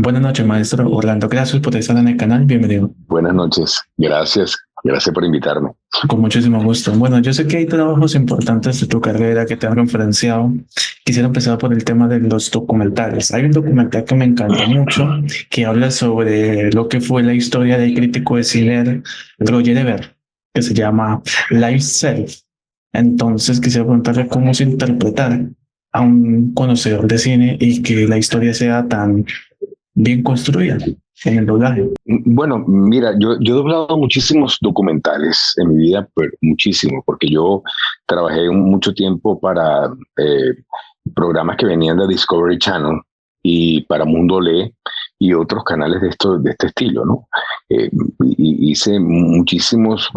Buenas noches, maestro Orlando. Gracias por estar en el canal. Bienvenido. Buenas noches. Gracias por invitarme. Con muchísimo gusto. Bueno, yo sé que hay trabajos importantes de tu carrera que te han referenciado. Quisiera empezar por el tema de los documentales. Hay un documental que me encanta mucho que habla sobre lo que fue la historia del crítico de cine Roger Ebert, que se llama Life Self. Entonces quisiera preguntarle cómo se interpretar a un conocedor de cine y que la historia sea tan bien construida en el doblaje. Bueno, mira, yo he doblado muchísimos documentales en mi vida, pero muchísimo, porque yo trabajé mucho tiempo para programas que venían de Discovery Channel y para Mundo Lee y otros canales de este estilo, ¿no? Hice muchísimos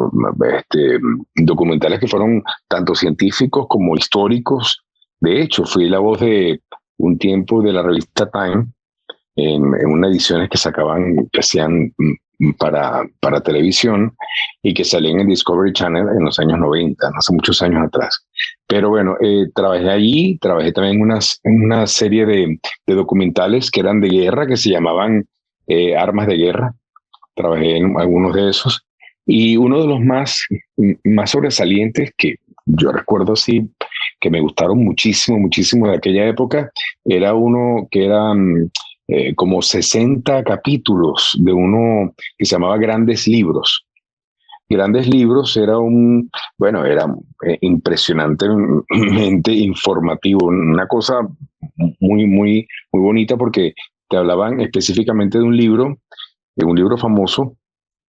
documentales que fueron tanto científicos como históricos. De hecho, fui la voz de un tiempo de la revista Time en unas ediciones que hacían para televisión y que salían en Discovery Channel en los años 90, hace muchos años atrás. Pero bueno, trabajé allí, trabajé también en una serie de documentales que eran de guerra, que se llamaban Armas de Guerra. Trabajé en algunos de esos. Y uno de los más sobresalientes que yo recuerdo así, que me gustaron muchísimo, muchísimo de aquella época, era uno que era como 60 capítulos de uno que se llamaba Grandes Libros. Grandes Libros era impresionantemente informativo, una cosa muy, muy, muy bonita porque te hablaban específicamente de un libro famoso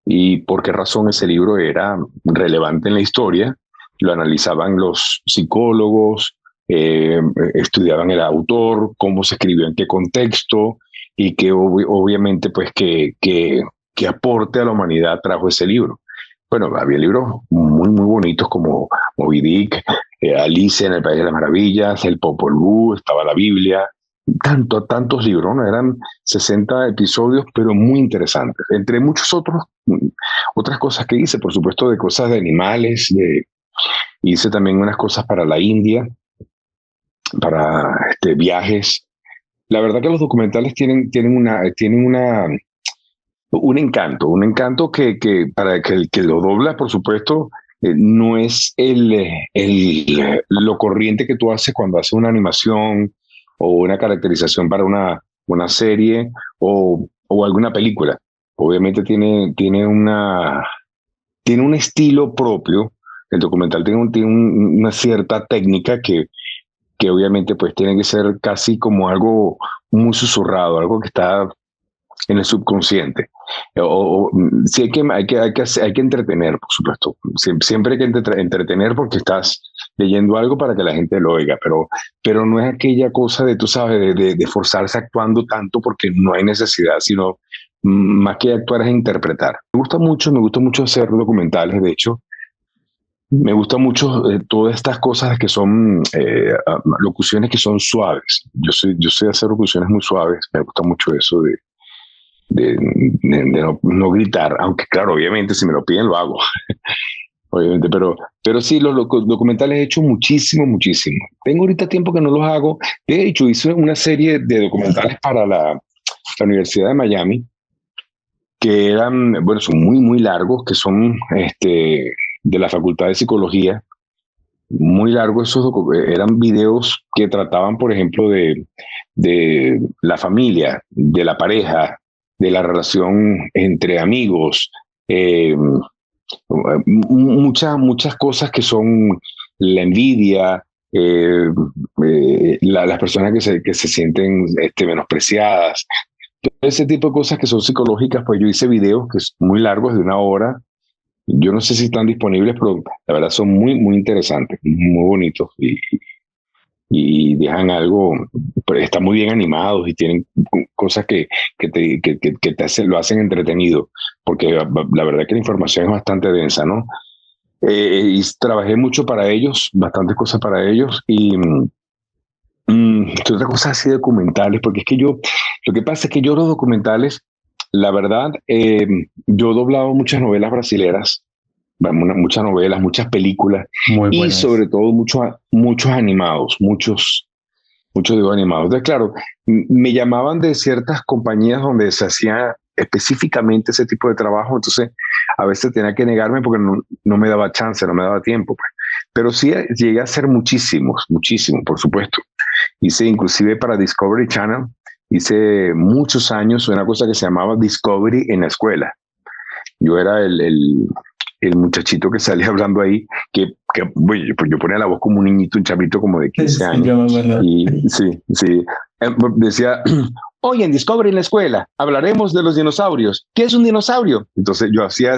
y por qué razón ese libro era relevante en la historia. Lo analizaban los psicólogos, estudiaban el autor, cómo se escribió, en qué contexto y que obviamente pues que aporte a la humanidad trajo ese libro. Bueno, había libros muy, muy bonitos como Moby Dick, Alicia en el País de las Maravillas, El Popol Vuh, estaba la Biblia, tantos libros, ¿no? Eran 60 episodios, pero muy interesantes. Entre muchos otras cosas que hice, por supuesto, de cosas de animales, hice también unas cosas para la India, para viajes. La verdad que los documentales tienen un encanto que para que el que lo dobla, por supuesto, no es lo corriente que tú haces cuando haces una animación o una caracterización para una serie o alguna película. Obviamente tiene un estilo propio. El documental tiene una cierta técnica que obviamente pues tiene que ser casi como algo muy susurrado, algo que está en el subconsciente. Sí hay que entretener, por supuesto. Siempre hay que entretener porque estás leyendo algo para que la gente lo oiga, pero no es aquella cosa de, tú sabes, de forzarse actuando tanto porque no hay necesidad, sino más que actuar es interpretar. Me gusta mucho hacer documentales, de hecho. Me gusta mucho todas estas cosas que son locuciones que son suaves. Yo sé hacer locuciones muy suaves. Me gusta mucho eso de no gritar, aunque claro, obviamente si me lo piden lo hago, obviamente, pero sí, los documentales he hecho muchísimo, muchísimo. Tengo ahorita tiempo que no los hago. De hecho, hice una serie de documentales para la Universidad de Miami, que eran, bueno, son muy, muy largos, que son de la Facultad de Psicología, muy largos. Eran videos que trataban, por ejemplo, de la familia, de la pareja, de la relación entre amigos, muchas cosas que son la envidia, las personas que se sienten menospreciadas, todo ese tipo de cosas que son psicológicas. Pues yo hice videos que son muy largos, de una hora. Yo no sé si están disponibles, pero la verdad son muy, muy interesantes, muy bonitos y dejan algo, pero están muy bien animados y tienen cosas que lo hacen entretenido, porque la verdad que la información es bastante densa, ¿no? Y trabajé mucho para ellos, bastantes cosas para ellos otra cosa así documentales, porque es que lo que pasa es que yo los documentales, la verdad, yo he doblado muchas novelas brasileras, muchas novelas, muchas películas Muy y buenas. sobre todo muchos animados, muchos. muchos dibujos animados. Entonces, claro, me llamaban de ciertas compañías donde se hacía específicamente ese tipo de trabajo, entonces a veces tenía que negarme porque no me daba chance, no me daba tiempo, pues. Pero sí llegué a hacer muchísimos, por supuesto. Hice inclusive para Discovery Channel, hice muchos años una cosa que se llamaba Discovery en la escuela. Yo era el muchachito que salía hablando ahí, bueno, pues yo ponía la voz como un niñito, un chavito como de 15 años. Yo me acuerdo. Y sí, decía, hoy en Discovery en la escuela hablaremos de los dinosaurios. ¿Qué es un dinosaurio? Entonces yo hacía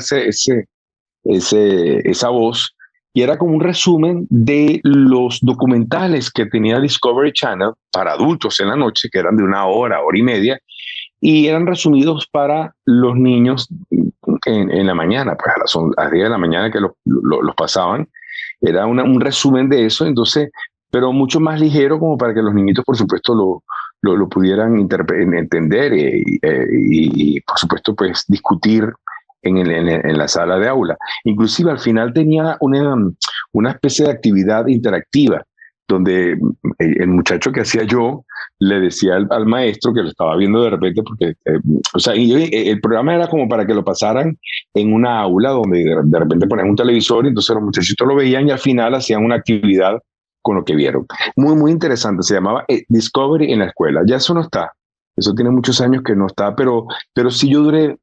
esa voz y era como un resumen de los documentales que tenía Discovery Channel para adultos en la noche, que eran de 1 hora, hora y media, y eran resumidos para los niños en la mañana, pues a las 10 de la mañana que los pasaban. Era un resumen de eso, entonces, pero mucho más ligero como para que los niñitos, por supuesto, lo pudieran entender y, por supuesto, pues discutir en la sala de aula. Inclusive al final tenía una especie de actividad interactiva donde el muchacho que hacía yo le decía al maestro que lo estaba viendo de repente, porque, o sea, el programa era como para que lo pasaran en una aula donde de repente ponían un televisor y entonces los muchachitos lo veían y al final hacían una actividad con lo que vieron. Muy, muy interesante. Se llamaba Discovery en la escuela. Ya eso no está. Eso tiene muchos años que no está, pero sí yo duré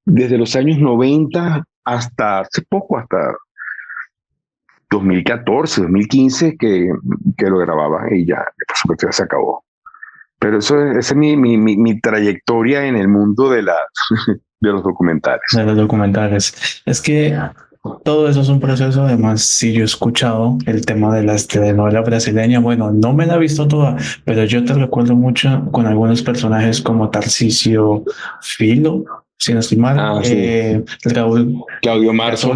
desde los años 90 hasta hace poco, hasta 2014, 2015 que lo grababa y ya, por supuesto, ya se acabó. Pero esa es mi trayectoria en el mundo de los documentales. De los documentales. Es que todo eso es un proceso. Además, si yo he escuchado el tema de las telenovelas brasileñas, bueno, no me la he visto toda, pero yo te recuerdo mucho con algunos personajes como Tarcisio Filo, si no estoy mal, Sí. Raúl Claudio Marzo.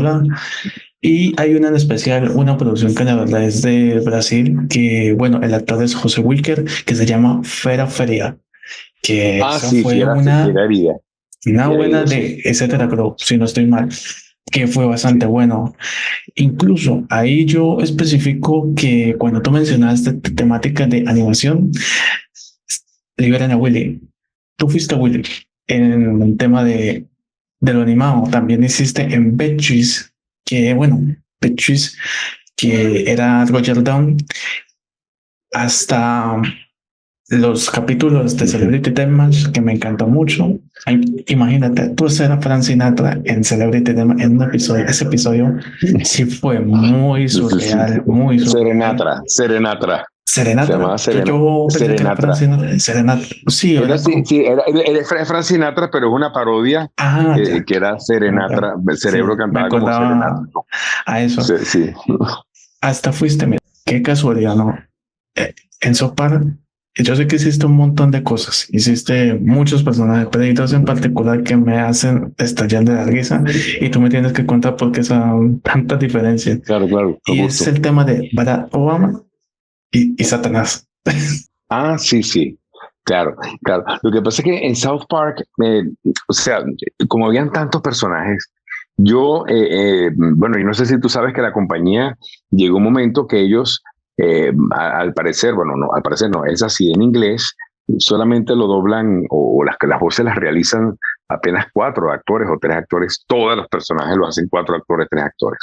Y hay una en especial, una producción que la verdad es de Brasil, que bueno, el actor es José Wilker, que se llama Fera Feria, que esa sí, fue era vida. una buena de etcétera, creo, si no estoy mal, que fue bastante bueno. Incluso ahí yo especifico que cuando tú mencionaste temática de animación, liberan a Willy. Tú fuiste Willy en el tema de lo animado. También hiciste en Betches, que bueno, Betches, que era Roger Down, hasta los capítulos de Celebrity Deathmatch, que me encantó mucho. Ay, imagínate, tú ser a Frank Sinatra en Celebrity Deathmatch en un episodio. Ese episodio sí fue muy surreal, muy surreal. Serenatra. Se llamaba Serenatra. Serenatra. Sí, era Frank Sinatra, pero es una parodia que era Serenatra. El cerebro cantaba como Serenatra. A eso. Sí. Hasta fuiste, mira, qué casualidad, ¿no? En Sopar, yo sé que hiciste un montón de cosas, hiciste muchos personajes, pero hay dos en particular que me hacen estallar de la risa y tú me tienes que contar por qué son tantas diferencias. Claro. Y es el tema de Barack Obama y Satanás. Sí. Claro. Lo que pasa es que en South Park, o sea, como habían tantos personajes, yo, bueno, y no sé si tú sabes que la compañía llegó un momento que ellos, al parecer, bueno, no, al parecer no, es así en inglés, solamente lo doblan o las voces las realizan apenas 4 actores o 3 actores, todos los personajes lo hacen 4 actores, 3 actores.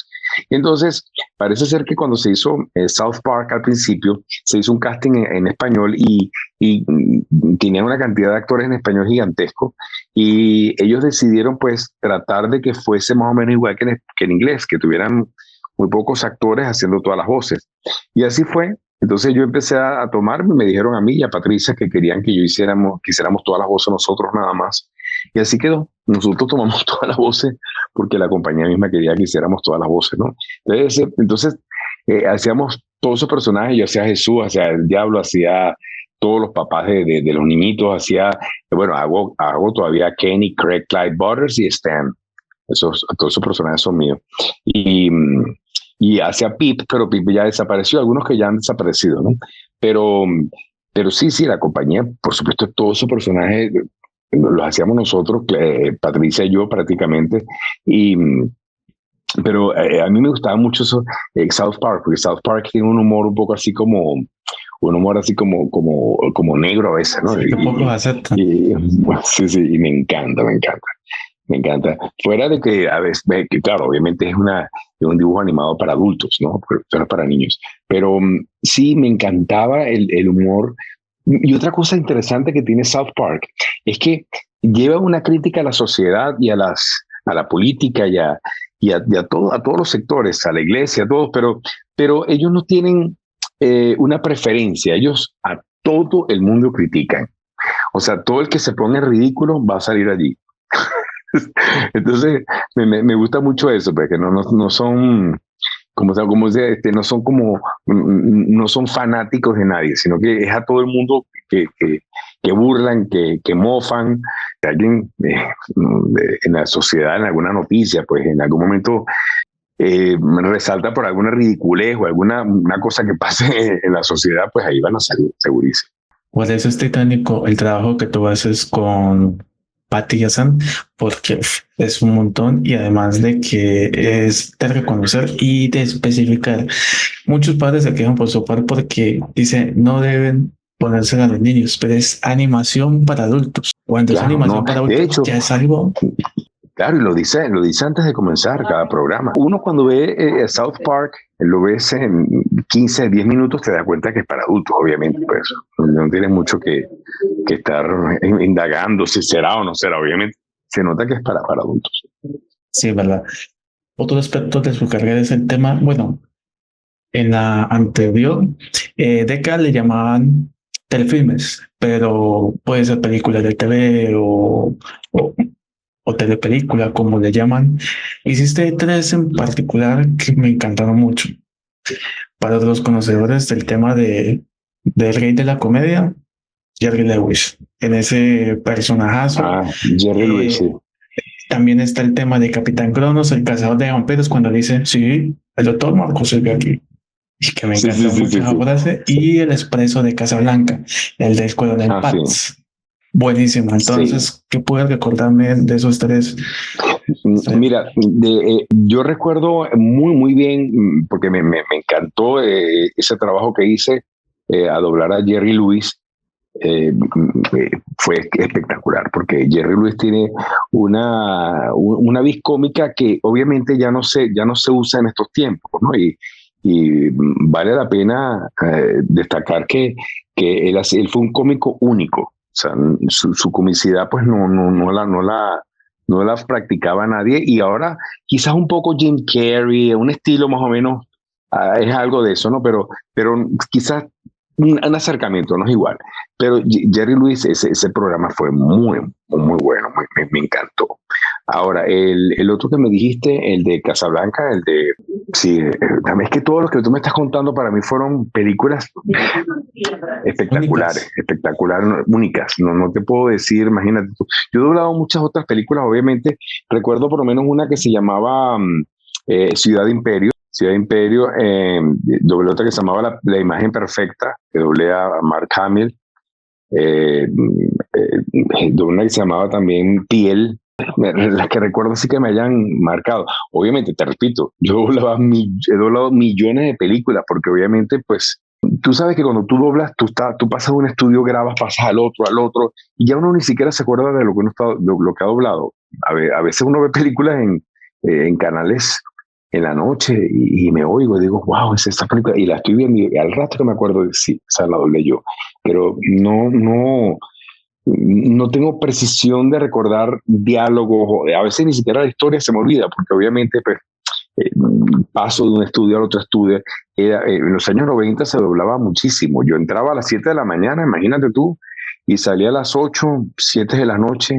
Y entonces, parece ser que cuando se hizo South Park al principio, se hizo un casting en español y tenían una cantidad de actores en español gigantesco y ellos decidieron pues tratar de que fuese más o menos igual que en inglés, que tuvieran muy pocos actores haciendo todas las voces. Y así fue. Entonces yo empecé a tomar, me dijeron a mí y a Patricia que querían que hiciéramos todas las voces nosotros nada más. Y así quedó. Nosotros tomamos todas las voces porque la compañía misma quería que hiciéramos todas las voces, ¿no? Entonces hacíamos todos esos personajes. Yo hacía Jesús, hacía el diablo, hacía todos los papás de los niñitos, hacía, bueno, hago todavía Kenny, Craig, Clyde Butters y Stan. Todos esos personajes son míos. Y hacia Pip, pero Pip ya desapareció, algunos que ya han desaparecido, ¿no? Pero sí, la compañía, por supuesto, todos esos personajes los hacíamos nosotros, Patricia y yo prácticamente, pero a mí me gustaba mucho eso, South Park, porque South Park tiene un humor un poco así como un humor así como negro a veces, ¿no? Sí, que pocos aceptan. Bueno, sí, sí, y me encanta, me encanta. Me encanta. Fuera de que a veces, que claro, obviamente es un dibujo animado para adultos, ¿no? Pero no es para niños. Pero sí, me encantaba el humor. Y otra cosa interesante que tiene South Park es que lleva una crítica a la sociedad y a la política y a todos los sectores, a la iglesia, a todos, pero ellos no tienen una preferencia. Ellos a todo el mundo critican. O sea, todo el que se ponga en ridículo va a salir allí. Entonces, me gusta mucho eso, porque no son, como decía, no son fanáticos de nadie, sino que es a todo el mundo que burlan, que mofan. Que alguien en la sociedad, en alguna noticia, pues en algún momento resalta por alguna ridiculez o alguna una cosa que pase en la sociedad, pues ahí van a salir, segurísimo. Por eso es titánico el trabajo que tú haces con Patty Yazan, porque es un montón y además de que es de reconocer y de especificar. Muchos padres se quejan por su parte porque dice no deben ponerse a los niños, pero es animación para adultos. Cuando es Claro, no. animación para De adultos hecho, ya es algo. claro, y lo dice antes de comenzar cada programa. Uno cuando ve South Park, lo ves en 15, 10 minutos, te das cuenta que es para adultos, obviamente. Pues no tienes mucho que estar indagando si será o no será, obviamente. Se nota que es para adultos. Sí, ¿verdad? Otro aspecto de su carrera es el tema, bueno, en la anterior década le llamaban telefilmes, pero puede ser películas de TV o telepelícula, como le llaman. Hiciste tres en particular que me encantaron mucho. Para los conocedores del tema del rey de la comedia, Jerry Lewis. En ese personajazo Jerry Lewis, eh, sí. también está el tema de Capitán Cronos, el cazador de vampiros, cuando dice, sí, el doctor Marcos se ve aquí. Y que me Sí, encanta sí, sí, mucho sí, esa sí. frase. Y el expreso de Casablanca, el del coronel Sí, Paz. Buenísimo. sí. Entonces, ¿qué puedes recordarme de esos tres? Sí. Mira, yo recuerdo muy, muy bien, porque me encantó ese trabajo que hice a doblar a Jerry Lewis. Fue espectacular, porque Jerry Lewis tiene una vis cómica que obviamente ya no se usa en estos tiempos, ¿no? Y vale la pena destacar que él fue un cómico único. O sea, su comicidad pues no la practicaba nadie, y ahora quizás un poco Jim Carrey, un estilo más o menos, es algo de eso, ¿no? Pero quizás un acercamiento, no es igual. Pero Jerry Lewis, ese programa fue muy, muy bueno, me encantó. Ahora, el otro que me dijiste, el de Casablanca, sí, es que todos los que tú me estás contando para mí fueron películas espectaculares, Únicas. espectaculares, únicas. No te puedo decir, imagínate tú. Yo he doblado muchas otras películas, obviamente. Recuerdo por lo menos una que se llamaba Ciudad Imperio. Ciudad Imperio, doblé otra que se llamaba La Imagen Perfecta, que doblé a Mark Hamill. Doblé una que se llamaba también Piel. Las que recuerdo sí que me hayan marcado. Obviamente, te repito, he doblado millones de películas, porque obviamente, pues, tú sabes que cuando tú doblas, tú pasas a un estudio, grabas, pasas al otro, y ya uno ni siquiera se acuerda de lo que ha doblado. A veces uno ve películas en canales en la noche y me oigo y digo, wow, es esta película, y la estoy viendo y al rato que me acuerdo de sí, esa la doblé yo. Pero no tengo precisión de recordar diálogos, a veces ni siquiera la historia se me olvida, porque obviamente pues, eh, paso de un estudio al otro estudio. En los años 90 se doblaba muchísimo. Yo entraba a las 7 de la mañana, imagínate tú, y salía a las 8, 7 de la noche,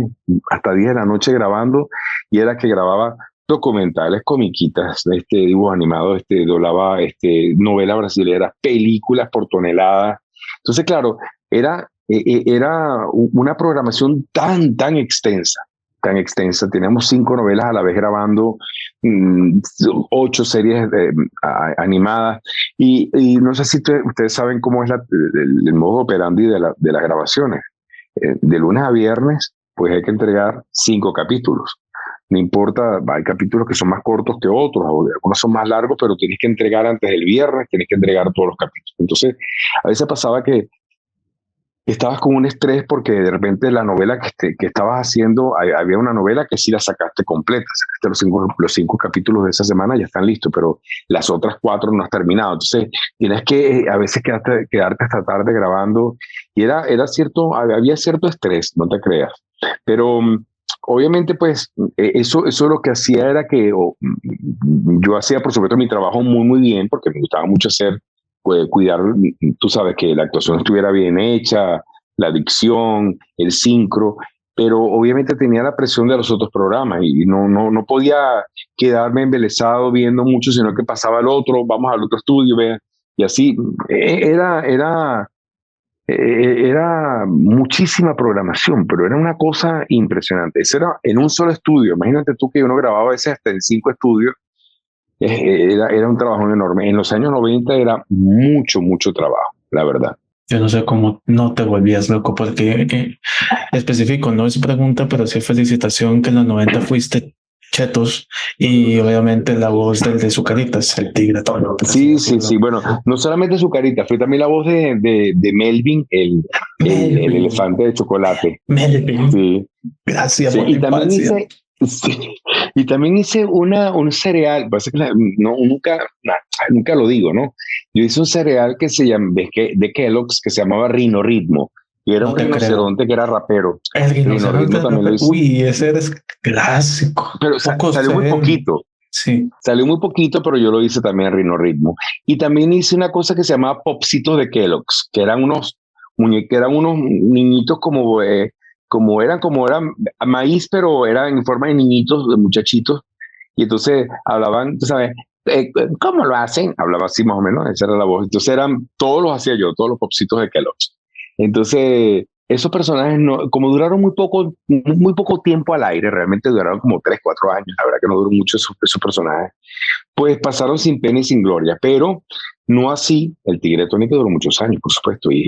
hasta 10 de la noche grabando, y era que grababa documentales, comiquitas, dibujos animados, doblaba novela brasilera, películas por tonelada. Entonces, claro, era una programación tan extensa, tan extensa. Teníamos 5 novelas a la vez grabando, 8 series animadas, y no sé si ustedes saben cómo es el modo operandi de las grabaciones. De lunes a viernes, pues hay que entregar 5 capítulos. no importa, hay capítulos que son más cortos que otros, o algunos son más largos, pero tienes que entregar antes del viernes, tienes que entregar todos los capítulos. Entonces, a veces pasaba que estabas con un estrés porque de repente la novela que estabas haciendo, había una novela que sí la sacaste completa, sacaste los cinco capítulos de esa semana, ya están listos, pero las otras 4 no has terminado. Entonces tienes que a veces quedarte hasta tarde grabando y era cierto, había cierto estrés, no te creas. Pero obviamente pues eso lo que hacía era que yo hacía por supuesto mi trabajo muy bien porque me gustaba mucho cuidar, tú sabes, que la actuación estuviera bien hecha, la dicción, el sincro, pero obviamente tenía la presión de los otros programas y no podía quedarme embelesado viendo mucho, sino que pasaba al otro, vamos al otro estudio, vea, y así era muchísima programación, pero era una cosa impresionante. Eso era en un solo estudio. Imagínate tú que uno grababa a veces hasta en 5 estudios. Era un trabajo enorme. En los años 90 era mucho trabajo, la verdad. Yo no sé cómo no te volvías loco, porque específico, no es pregunta, pero sí felicitación que en los 90 fuiste Chetos y obviamente la voz del de Zucaritas, el tigre todo. Sí. Bueno, no solamente Zucarita, fue también la voz de Melvin, el elefante de chocolate. Melvin. Sí. Gracias sí, por y también hice, sí, y también hice un cereal, parece que nunca lo digo, ¿no? Yo hice un cereal que se llama, de Kellogg's, que se llamaba Rino Ritmo. Y era un rinoceronte que era rapero. El rinoceronte también lo hice. Uy, ese es clásico. Pero salió muy poquito. Sí. Salió muy poquito, pero yo lo hice también en Rino Ritmo. Y también hice una cosa que se llamaba Popsitos de Kellogg's, que eran unos niñitos como eran maíz, pero eran en forma de niñitos, de muchachitos. Y entonces hablaban, tú sabes, ¿cómo lo hacen? Hablaba así más o menos, esa era la voz. Entonces todos los hacía yo, todos los Popsitos de Kellogg's. Entonces, esos personajes, como duraron muy poco tiempo al aire, realmente duraron como 3, 4 años, la verdad que no duró mucho esos personajes, pues pasaron sin pena y sin gloria, pero no así el Tigre Tony, que duró muchos años, por supuesto, y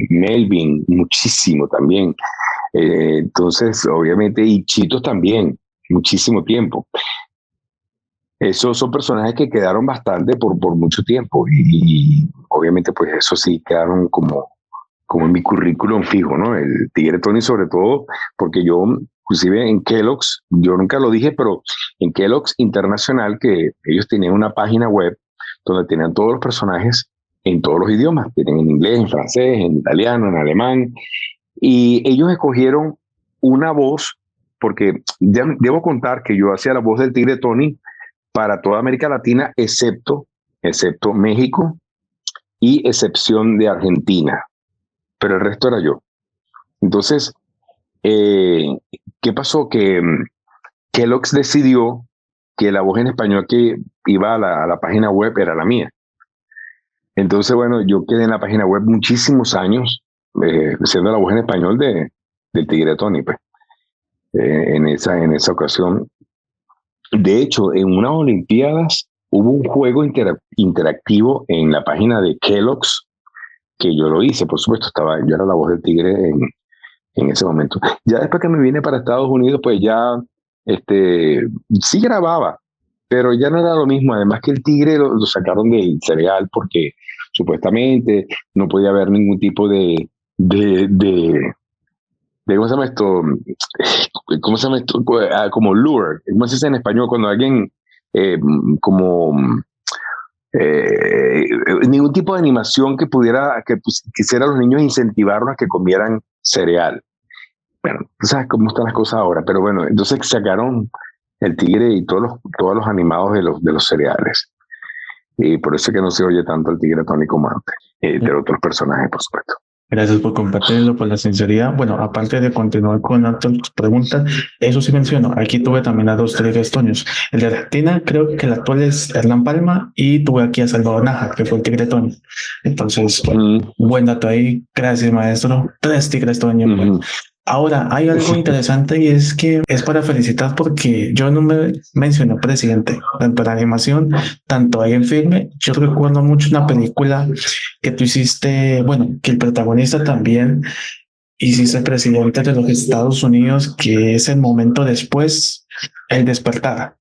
Melvin, muchísimo también. Entonces, obviamente, y Chitos también, muchísimo tiempo. Esos son personajes que quedaron bastante por mucho tiempo y obviamente, pues eso sí quedaron como en mi currículum fijo, ¿no? El Tigre Tony, sobre todo, porque yo, inclusive en Kellogg's, yo nunca lo dije, pero en Kellogg's Internacional, que ellos tenían una página web donde tenían todos los personajes en todos los idiomas, tienen en inglés, en francés, en italiano, en alemán, y ellos escogieron una voz, porque debo contar que yo hacía la voz del Tigre Tony para toda América Latina, excepto México y excepción de Argentina, pero el resto era yo. Entonces, ¿qué pasó? Que Kellogg's decidió que la voz en español que iba a la página web era la mía. Entonces, bueno, yo quedé en la página web muchísimos años siendo la voz en español del Tigre Tony, pues, en esa ocasión. De hecho, en unas Olimpiadas hubo un juego interactivo en la página de Kellogg's, que yo lo hice, por supuesto, yo era la voz del Tigre en ese momento. Ya después que me vine para Estados Unidos, pues ya sí grababa, pero ya no era lo mismo. Además que el Tigre lo sacaron del cereal porque supuestamente no podía haber ningún tipo de ¿cómo se llama esto? ¿Cómo se llama esto? Como lure. ¿Cómo se dice en español cuando alguien ningún tipo de animación que quisiera a los niños incentivarlos a que comieran cereal? Bueno, tú sabes cómo están las cosas ahora, pero bueno, entonces sacaron el Tigre y todos los animados de los cereales. Y por eso es que no se oye tanto el Tigre Tony como antes, de otros personajes, por supuesto. Gracias por compartirlo, por la sinceridad. Bueno, aparte de continuar con otras preguntas, eso sí menciono. Aquí tuve también a 2 tigres toños. El de Argentina, creo que el actual es Hernán Palma, y tuve aquí a Salvador Nájar, que fue el tigre toño. Entonces, buen dato ahí. Gracias, maestro. 3 tigres toños. Bueno. Ahora, hay algo interesante y es que es para felicitar porque yo no me mencioné presidente, tanto en la animación, tanto ahí en filme. Yo recuerdo mucho una película que tú hiciste, bueno, que el protagonista también hiciste presidente de los Estados Unidos, que es el momento después, El Despertar,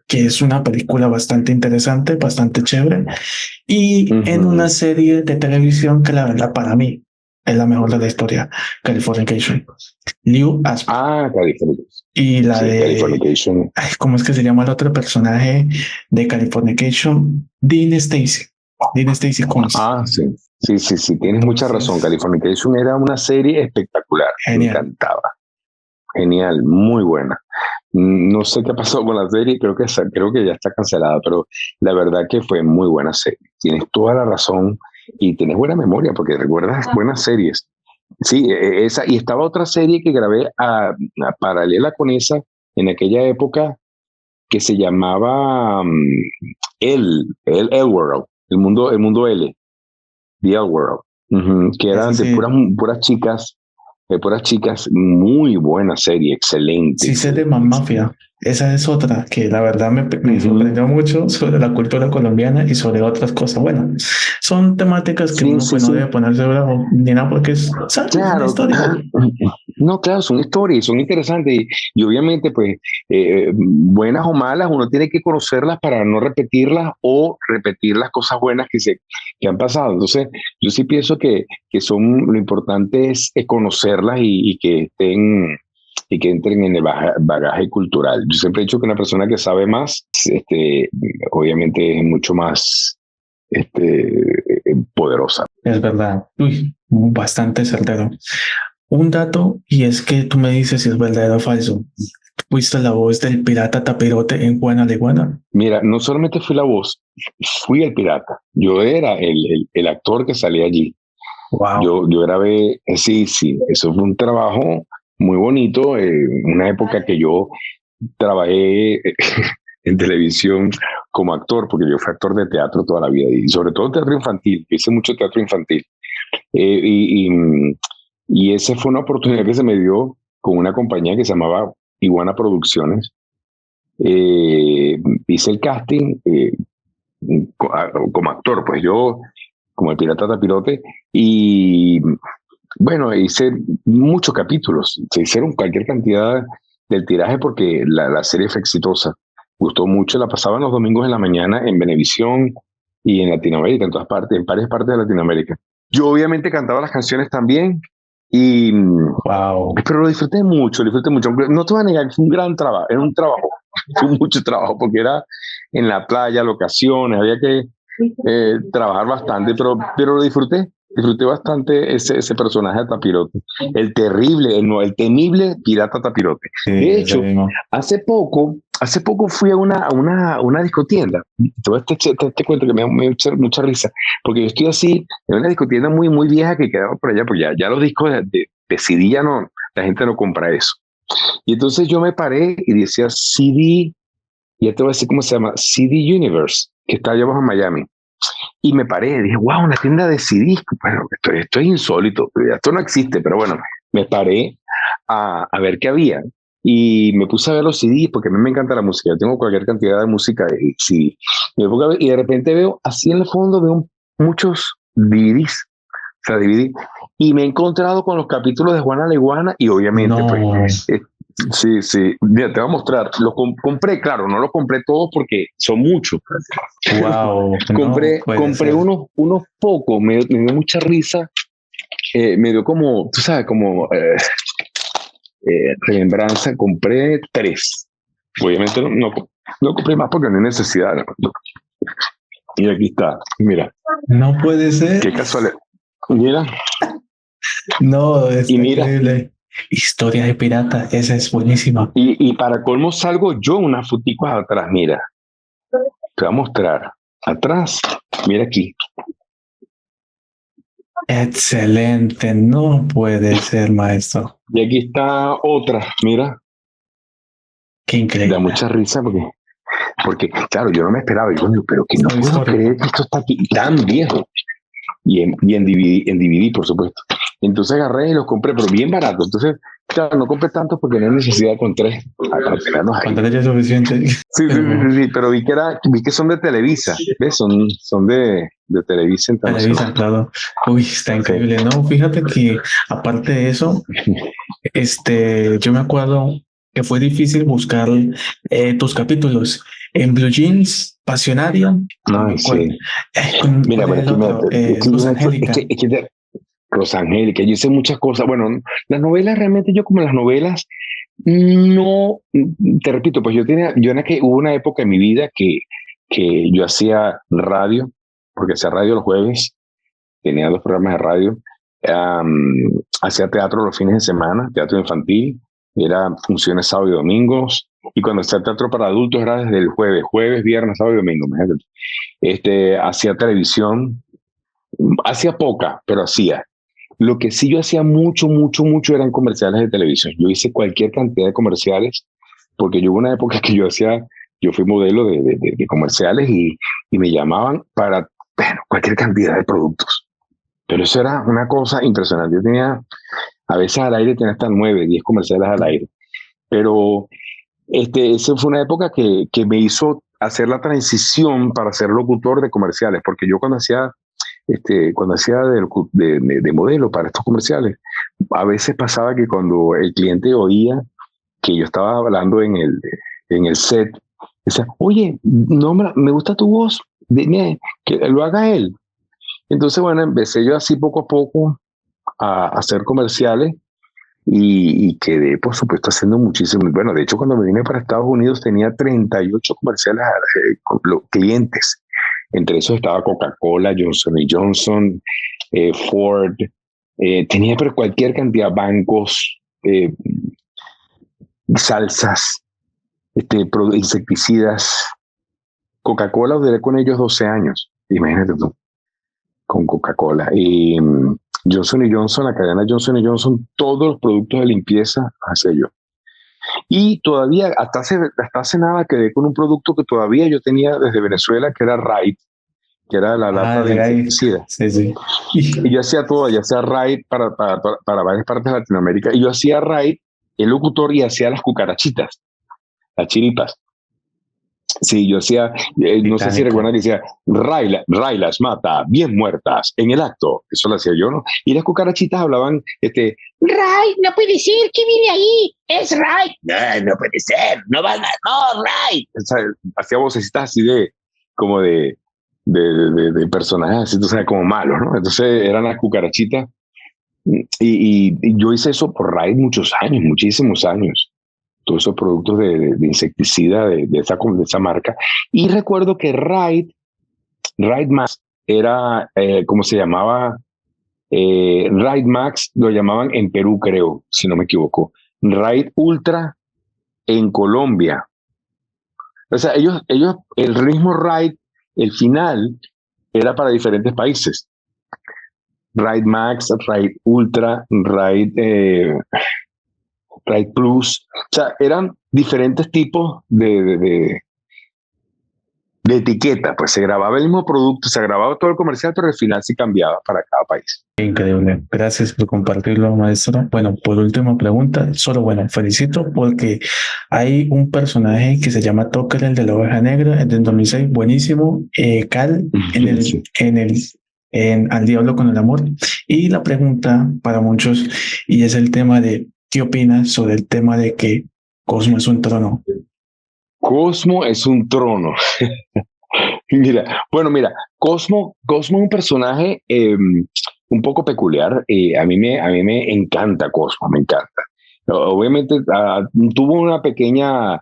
que es una película bastante interesante, bastante chévere, y en una serie de televisión que la verdad para mí es la mejor de la historia, Californication. Liu Asper. Californication. Y la Sí, de, Californication. ¿cómo es que se llama el otro personaje de Californication? Dean Stacy. Dean Stacy Combs. Sí, tienes mucha razón. Californication era una serie espectacular. Me Genial. encantaba. Genial, muy buena. No sé qué ha pasado con la serie, creo que ya está cancelada, pero la verdad que fue muy buena serie. Tienes toda la razón y tienes buena memoria porque recuerdas buenas series. Sí, esa, y estaba otra serie que grabé paralela con esa en aquella época que se llamaba El World, el mundo L, The L World, que eran de puras chicas, muy buena serie, excelente. Sí, sé de Man Mafia. Esa es otra que la verdad me sorprendió mucho sobre la cultura colombiana y sobre otras cosas. Bueno, son temáticas que uno pues no debe ponerse bravo ni nada porque ¿sabes? Es una historia. No, claro, son historias, son interesantes y obviamente pues buenas o malas uno tiene que conocerlas para no repetirlas o repetir las cosas buenas que han pasado. Entonces yo sí pienso que lo importante es conocerlas y que estén y que entren en el bagaje cultural. Yo siempre he dicho que una persona que sabe más, obviamente es mucho más poderosa. Es verdad. Uy, bastante certero. Un dato, y es que tú me dices si es verdadero o falso. ¿Fuiste la voz del pirata Tapirote en Juana de Guana? Mira, no solamente fui la voz, fui el pirata. Yo era el actor que salía allí. Wow. Yo grabé, sí, eso fue un trabajo muy bonito. Una época que yo trabajé en televisión como actor, porque yo fui actor de teatro toda la vida y sobre todo teatro infantil. Hice mucho teatro infantil. Y esa fue una oportunidad que se me dio con una compañía que se llamaba Iguana Producciones. Hice el casting como actor, pues yo, como el pirata Tapirote, y bueno, hice muchos capítulos, se hicieron cualquier cantidad del tiraje porque la serie fue exitosa, gustó mucho, la pasaban los domingos en la mañana en Venevisión y en Latinoamérica, en todas partes, en varias partes de Latinoamérica. Yo obviamente cantaba las canciones también y wow. Pero lo disfruté mucho, no te voy a negar que fue un gran trabajo, era un trabajo, fue mucho trabajo porque era en la playa, locaciones, había que trabajar bastante, pero lo disfruté bastante ese personaje de Tapirote, el terrible, el temible pirata Tapirote. Sí, De hecho, hace poco fui a una discotienda, te cuento que me da mucha risa, porque yo estoy así, en una discotienda muy, muy vieja que quedaba por allá, porque ya los discos de CD ya no, la gente no compra eso. Y entonces yo me paré y decía CD, ya te voy a decir cómo se llama, CD Universe, que está allá abajo en Miami. Y me paré y dije, wow, una tienda de CDs. Bueno, esto es insólito, esto no existe, pero bueno, me paré a ver qué había. Y me puse a ver los CDs porque a mí me encanta la música. Yo tengo cualquier cantidad de música de CD. Y de repente veo, así en el fondo, veo muchos DVDs. O sea, DVD. Y me he encontrado con los capítulos de Juana la Iguana y obviamente, pues, sí, mira, te voy a mostrar. Los compré, claro, no los compré todos porque son muchos. Wow. compré unos pocos, me dio mucha risa. Me dio como, tú sabes, como remembranza. Compré 3. Obviamente no compré más porque no hay necesidad. ¿No? Y aquí está, mira. No puede ser. Qué casualidad. Mira. No, es mira, increíble. Historia de pirata, esa es buenísima. Y para colmo salgo yo unas foticos atrás, mira. Te voy a mostrar. Atrás, mira aquí. Excelente, no puede ser, maestro. Y aquí está otra, mira. Qué increíble. Da mucha risa porque claro, yo no me esperaba. Yo, pero que no puedo creer que esto está aquí tan viejo. Y en DVD, por supuesto. Entonces agarré y los compré, pero bien barato. Entonces Claro, no compré tantos porque no hay necesidad con tres para tenerlos ahí. Cuando haya suficiente. Sí, Pero pero vi que son de Televisa, ¿ves? Son de Televisa Televisa, Internacional. claro. Uy, está Sí. increíble. No, fíjate que aparte de eso, yo me acuerdo que fue difícil buscar tus capítulos en Blue Jeans, Pasionaria, Ay, sí. Mira, ¿cuál es bueno, el aquí otro? Luz Angélica. Rosangélica, yo hice muchas cosas. Bueno, las novelas realmente yo como las novelas, no, te repito, pues hubo una época en mi vida que yo hacía radio, porque hacía radio los jueves, tenía dos programas de radio, hacía teatro los fines de semana, teatro infantil, era funciones sábado y domingos, y cuando hacía teatro para adultos era desde el jueves, viernes, sábado y domingo, imagínate. Hacía televisión, hacía poca, pero hacía. Lo que sí yo hacía mucho eran comerciales de televisión. Yo hice cualquier cantidad de comerciales, porque yo hubo una época que yo fui modelo de comerciales y me llamaban para, bueno, cualquier cantidad de productos. Pero eso era una cosa impresionante. Yo tenía, a veces al aire tenía hasta 9, 10 comerciales al aire. Pero esa fue una época que me hizo hacer la transición para ser locutor de comerciales, porque yo cuando hacía de modelo para estos comerciales, a veces pasaba que cuando el cliente oía que yo estaba hablando en el set, decía, oye, no me gusta tu voz, dime que lo haga él. Entonces, bueno, empecé yo así poco a poco a hacer comerciales y quedé, por supuesto, haciendo muchísimo. Bueno, de hecho, cuando me vine para Estados Unidos tenía 38 comerciales con los clientes. Entre esos estaba Coca-Cola, Johnson Johnson, Ford, tenía pero cualquier cantidad, bancos, salsas, insecticidas. Coca-Cola duré con ellos 12 años, imagínate tú, con Coca-Cola. Y Johnson Johnson, la cadena Johnson Johnson, todos los productos de limpieza hacía yo. Y todavía, hasta hace nada, quedé con un producto que todavía yo tenía desde Venezuela, que era Raid, que era la lata de insecticida. Sí, sí. Y yo hacía todo, yo hacía Raid para varias partes de Latinoamérica, y yo hacía Raid, el locutor, y hacía las cucarachitas, las chiripas. Sí, yo hacía, no sé si recuerdan que decía, Ray las mata, bien muertas, en el acto. Eso lo hacía yo, ¿no? Y las cucarachitas hablaban, Ray, no puede ser, ¿qué viene ahí? Es Ray. No puede ser, no, Ray. O sea, hacía vocecitas así como de personajes así, tú sabes, como malos, ¿no? Entonces eran las cucarachitas. Y yo hice eso por Ray muchos años, muchísimos años. Todos esos productos de insecticida de esa marca. Y recuerdo que Raid Max era, ¿cómo se llamaba? Raid Max lo llamaban en Perú, creo, si no me equivoco. Raid Ultra en Colombia. O sea, el mismo Raid, el final, era para diferentes países. Raid Max, Raid Ultra, Raid Plus, o sea, eran diferentes tipos de etiqueta, pues se grababa el mismo producto, se grababa todo el comercial, pero al final sí cambiaba para cada país. Increíble. Gracias por compartirlo, maestro. Bueno, por última pregunta, solo bueno, felicito porque hay un personaje que se llama Tucker, el de la oveja negra, del 2006, buenísimo. Cal en Al Diablo con el Amor. Y la pregunta para muchos, y es el tema de ¿qué opinas sobre el tema de que Cosmo es un trono? Cosmo es un trono. Mira, Cosmo es un personaje un poco peculiar. A mí me encanta Cosmo, me encanta. Obviamente tuvo una pequeña,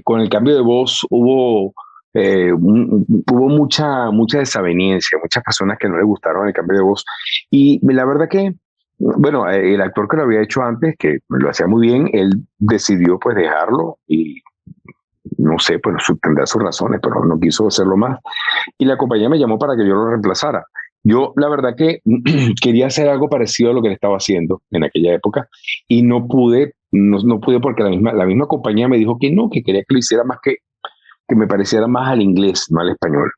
con el cambio de voz hubo mucha desaveniencia, muchas personas que no le gustaron el cambio de voz. Y la verdad que, bueno, el actor que lo había hecho antes, que lo hacía muy bien, él decidió pues dejarlo y no sé, pues tendrá sus razones, pero no quiso hacerlo más. Y la compañía me llamó para que yo lo reemplazara. Yo, la verdad que quería hacer algo parecido a lo que él estaba haciendo en aquella época y no pude porque la misma compañía me dijo que no, que quería que lo hiciera más que me pareciera más al inglés, no al español.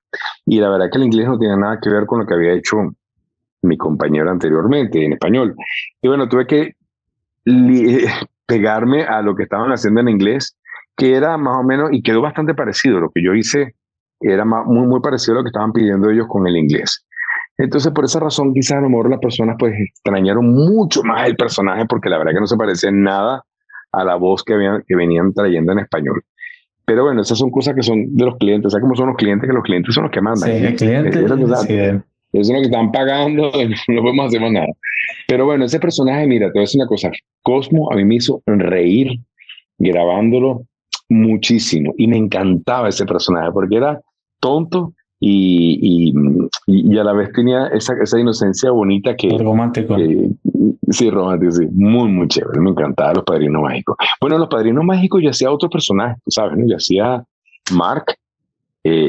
Y la verdad que el inglés no tiene nada que ver con lo que había hecho mi compañero anteriormente en español. Y bueno, tuve que li- pegarme a lo que estaban haciendo en inglés, que era más o menos, y quedó bastante parecido. Lo que yo hice era muy, muy parecido a lo que estaban pidiendo ellos con el inglés. Entonces, por esa razón, quizás a lo mejor las personas pues extrañaron mucho más el personaje, porque la verdad que no se parecía en nada a la voz que venían trayendo en español. Pero bueno, esas son cosas que son de los clientes. ¿Sabes cómo son los clientes? Que los clientes son los que Sí, mandan. el cliente, Es lo que, sí, es lo que están pagando, no podemos hacer más nada. Pero bueno, ese personaje, mira, te voy a decir una cosa. Cosmo a mí me hizo reír grabándolo muchísimo y me encantaba ese personaje porque era tonto y a la vez tenía esa inocencia bonita romántico. sí, romántico, sí, muy, muy chévere. Me encantaba Los Padrinos Mágicos. Bueno, Los Padrinos Mágicos yo hacía otro personaje, tú sabes, ¿no? Yo hacía Mark.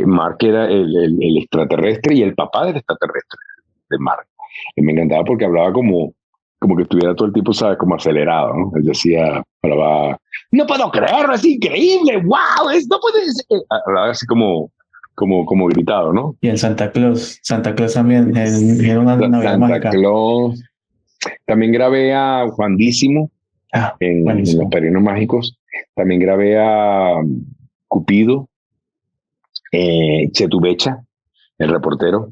Mark era el extraterrestre y el papá del extraterrestre de Mark. Y me encantaba porque hablaba como que estuviera todo el tiempo, ¿sabes? Como acelerado, ¿no? Él decía, hablaba, no puedo creerlo, es increíble, wow, no puede ser. Hablaba así como gritado, ¿no? Y el Santa Claus también, era una Navidad Santa mágica. Claus. También grabé a Juan Dísimo en Los Padrinos Mágicos. También grabé a Cupido, Chetubecha, el reportero.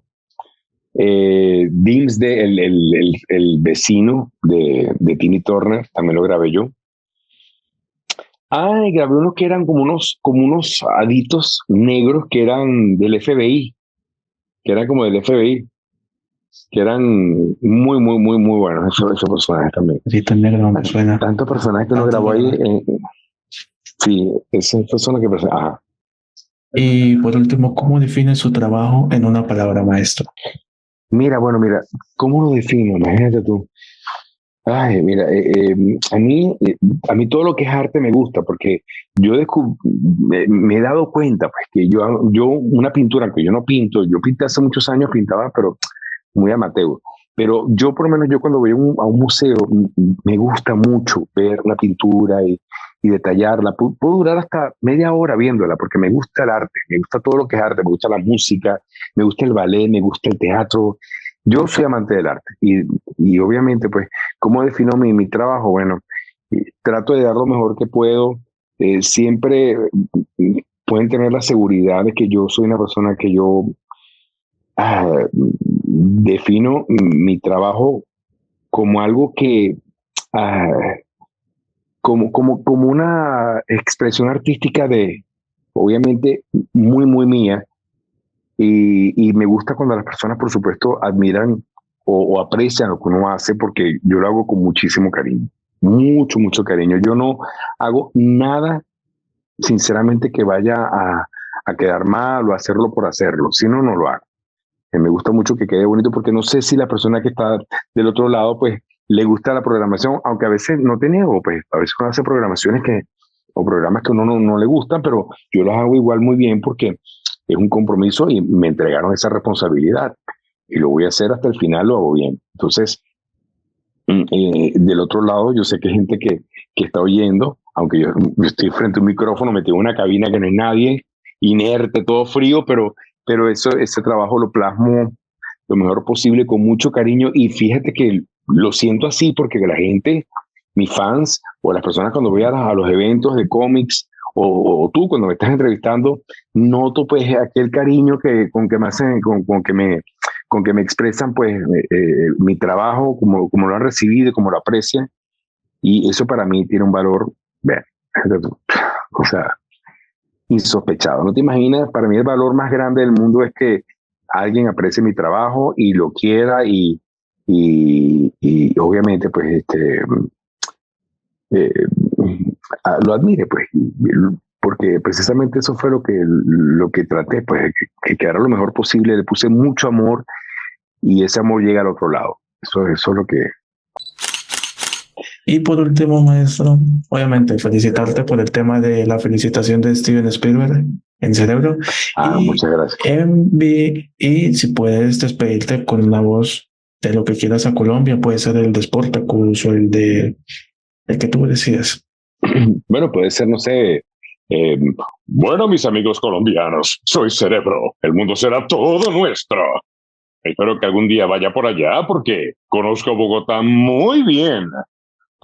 Dims, el vecino de Timmy Turner, también lo grabé yo. Ah, y grabé unos que eran como unos aditos negros que eran del FBI, que eran como del FBI, que eran muy, muy, muy, muy buenos esos personajes también. Adito negro me suena. Tantos personajes que uno grabó ahí. Sí, esos son los que personajes. Ajá. Y por último, ¿cómo define su trabajo en una palabra, maestro? Mira, ¿cómo lo defino? Imagínate tú. Ay, mira, a mí todo lo que es arte me gusta porque me he dado cuenta pues que yo una pintura, aunque yo no pinto, yo pinté hace muchos años, pintaba, pero muy amateur. Pero yo, por lo menos, yo cuando voy a un museo, me gusta mucho ver la pintura y detallarla. Puedo durar hasta media hora viéndola porque me gusta el arte, me gusta todo lo que es arte, me gusta la música, me gusta el ballet, me gusta el teatro. Yo soy amante del arte y obviamente, pues, ¿cómo defino mi trabajo? Bueno, trato de dar lo mejor que puedo. Siempre pueden tener la seguridad de que yo soy una persona que yo defino mi trabajo como algo que, ah, como una expresión artística obviamente, muy, muy mía. Y me gusta cuando las personas, por supuesto, admiran o aprecian lo que uno hace, porque yo lo hago con muchísimo cariño, mucho, mucho cariño. Yo no hago nada, sinceramente, que vaya a quedar mal o hacerlo por hacerlo. Si no, no lo hago. Me gusta mucho que quede bonito porque no sé si la persona que está del otro lado pues le gusta la programación, aunque a veces no te niego, pues a veces uno hace programaciones o programas que a uno no le gustan, pero yo los hago igual muy bien porque es un compromiso y me entregaron esa responsabilidad y lo voy a hacer hasta el final, lo hago bien. Entonces, del otro lado yo sé que hay gente que está oyendo, aunque yo estoy frente a un micrófono, metido en una cabina que no hay nadie, inerte, todo frío, pero ese trabajo lo plasmo lo mejor posible con mucho cariño y fíjate que lo siento así porque la gente, mis fans o las personas cuando voy a los eventos de cómics o tú cuando me estás entrevistando, noto pues aquel cariño con que me hacen, con que me expresan pues mi trabajo, como lo han recibido, como lo aprecian y eso para mí tiene un valor, o sea, insospechado. No te imaginas, para mí el valor más grande del mundo es que alguien aprecie mi trabajo y lo quiera y obviamente pues eh, lo admire pues porque precisamente eso fue lo que traté pues que quedara lo mejor posible. Le puse mucho amor y ese amor llega al otro lado. Eso es lo que... Y por último, maestro, obviamente felicitarte por el tema de la felicitación de Steven Spielberg en Cerebro. Muchas gracias. Y si puedes despedirte con una voz de lo que quieras a Colombia, puede ser el de Sportacus o el que tú decidas. Bueno, puede ser, no sé. Bueno, mis amigos colombianos, soy Cerebro. El mundo será todo nuestro. Espero que algún día vaya por allá porque conozco Bogotá muy bien.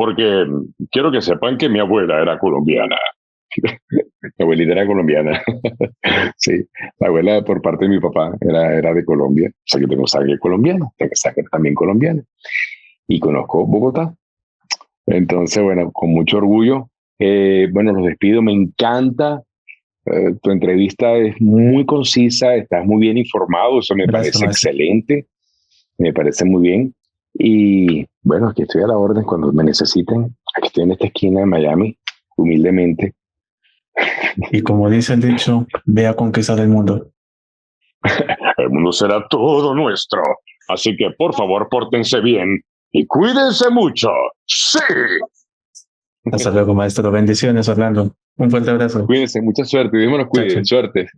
porque quiero que sepan que mi abuela era colombiana. Mi abuelita era colombiana. Sí, la abuela por parte de mi papá era de Colombia. O sea que tengo sangre colombiana, tengo sangre también colombiana. Y conozco Bogotá. Entonces, bueno, con mucho orgullo. Bueno, los despido. Me encanta. Tu entrevista es muy concisa, estás muy bien informado. Eso me Gracias, parece maestro. excelente. Me parece muy bien. Y bueno, aquí estoy a la orden cuando me necesiten. Aquí estoy en esta esquina de Miami, humildemente. Y como dice el dicho, ve a conquistar el mundo. El mundo será todo nuestro. Así que por favor, pórtense bien y cuídense mucho. Sí. Hasta luego, maestro. Bendiciones, Orlando. Un fuerte abrazo. Cuídense, mucha suerte. Dios me los Chao, cuide. chao. Suerte.